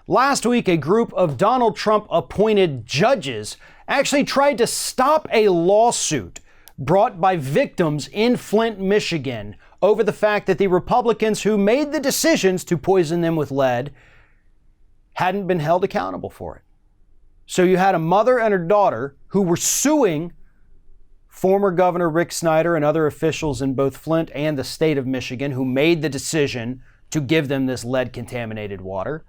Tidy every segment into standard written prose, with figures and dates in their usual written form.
Last week, a group of Donald Trump appointed judges actually tried to stop a lawsuit brought by victims in Flint, Michigan, over the fact that the Republicans who made the decisions to poison them with lead hadn't been held accountable for it. So you had a mother and her daughter who were suing former Governor Rick Snyder and other officials in both Flint and the state of Michigan who made the decision to give them this lead-contaminated water.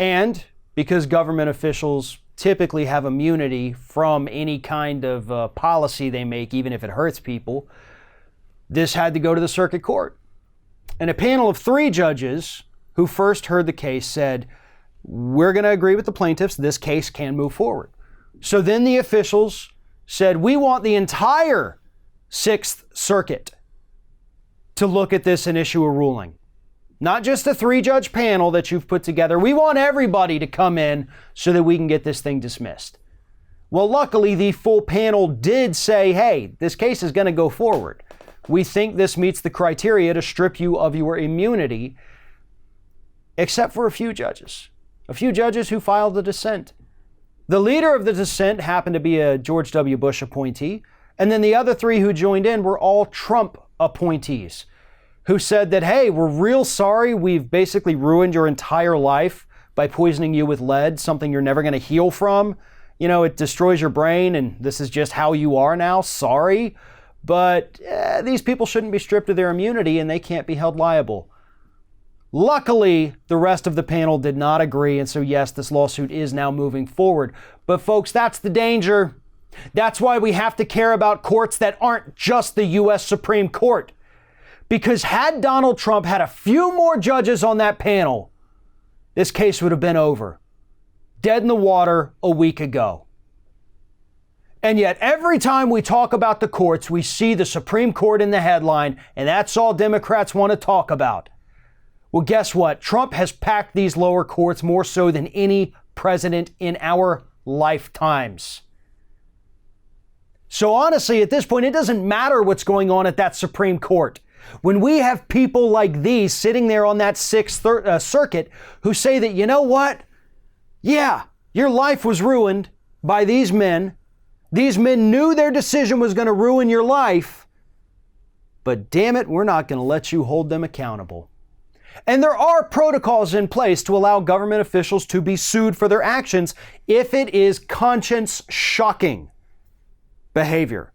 And because government officials typically have immunity from any kind of policy they make, even if it hurts people, this had to go to the circuit court. And a panel of 3 judges who first heard the case said, we're going to agree with the plaintiffs, this case can move forward. So then the officials said, we want the entire 6th Circuit to look at this and issue a ruling. Not just a 3-judge panel that you've put together. We want everybody to come in so that we can get this thing dismissed. Well, luckily, the full panel did say, hey, this case is going to go forward. We think this meets the criteria to strip you of your immunity, except for a few judges who filed a dissent. The leader of the dissent happened to be a George W. Bush appointee, and then the other 3 who joined in were all Trump appointees, who said that, hey, we're real sorry. We've basically ruined your entire life by poisoning you with lead, something you're never going to heal from. You know, it destroys your brain, and this is just how you are now. Sorry. But these people shouldn't be stripped of their immunity, and they can't be held liable. Luckily, the rest of the panel did not agree, and so yes, this lawsuit is now moving forward. But folks, that's the danger. That's why we have to care about courts that aren't just the U.S. Supreme Court. Because had Donald Trump had a few more judges on that panel, this case would have been over. Dead in the water a week ago. And yet every time we talk about the courts, we see the Supreme Court in the headline, and that's all Democrats want to talk about. Well, guess what? Trump has packed these lower courts more so than any president in our lifetimes. So honestly, at this point, it doesn't matter what's going on at that Supreme Court. When we have people like these sitting there on that 6th Circuit who say that, you know what? Yeah, your life was ruined by these men. These men knew their decision was going to ruin your life. But damn it, we're not going to let you hold them accountable. And there are protocols in place to allow government officials to be sued for their actions if it is conscience-shocking behavior.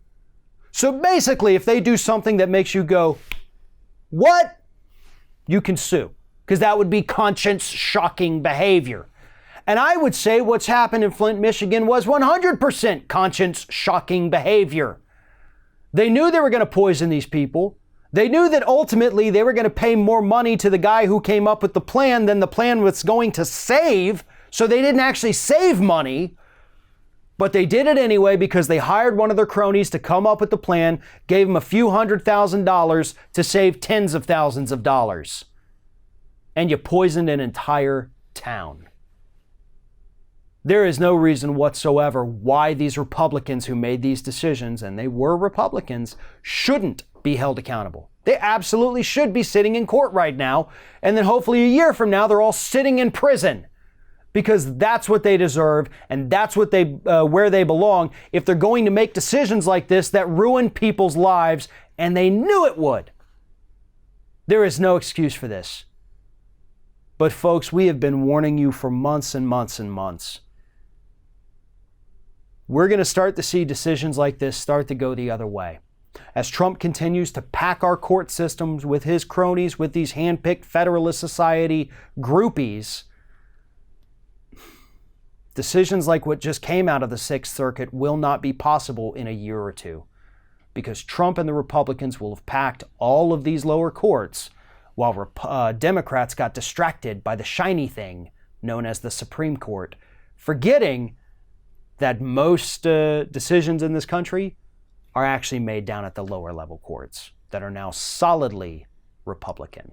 So basically, if they do something that makes you go, what? You can sue, because that would be conscience-shocking behavior. And I would say what's happened in Flint, Michigan was 100% conscience-shocking behavior. They knew they were going to poison these people. They knew that ultimately they were going to pay more money to the guy who came up with the plan than the plan was going to save. So they didn't actually save money, but they did it anyway because they hired one of their cronies to come up with the plan, gave him a few $100,000 to save tens of thousands of dollars. And you poisoned an entire town. There is no reason whatsoever why these Republicans who made these decisions, and they were Republicans, shouldn't be held accountable. They absolutely should be sitting in court right now, and then hopefully a year from now they're all sitting in prison, because that's what they deserve and that's what where they belong if they're going to make decisions like this that ruin people's lives, and they knew it would. There is no excuse for this. But folks, we have been warning you for months and months and months. We're going to start to see decisions like this start to go the other way. As Trump continues to pack our court systems with his cronies, with these handpicked Federalist Society groupies, decisions like what just came out of the 6th Circuit will not be possible in a year or two, because Trump and the Republicans will have packed all of these lower courts while Democrats got distracted by the shiny thing known as the Supreme Court, forgetting that most decisions in this country are actually made down at the lower level courts that are now solidly Republican.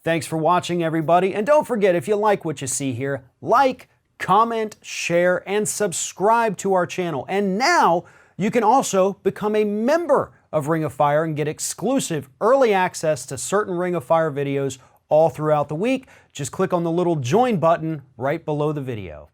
Thanks for watching, everybody. And don't forget, if you like what you see here, like, comment, share, and subscribe to our channel. And now you can also become a member of Ring of Fire and get exclusive early access to certain Ring of Fire videos all throughout the week. Just click on the little join button right below the video.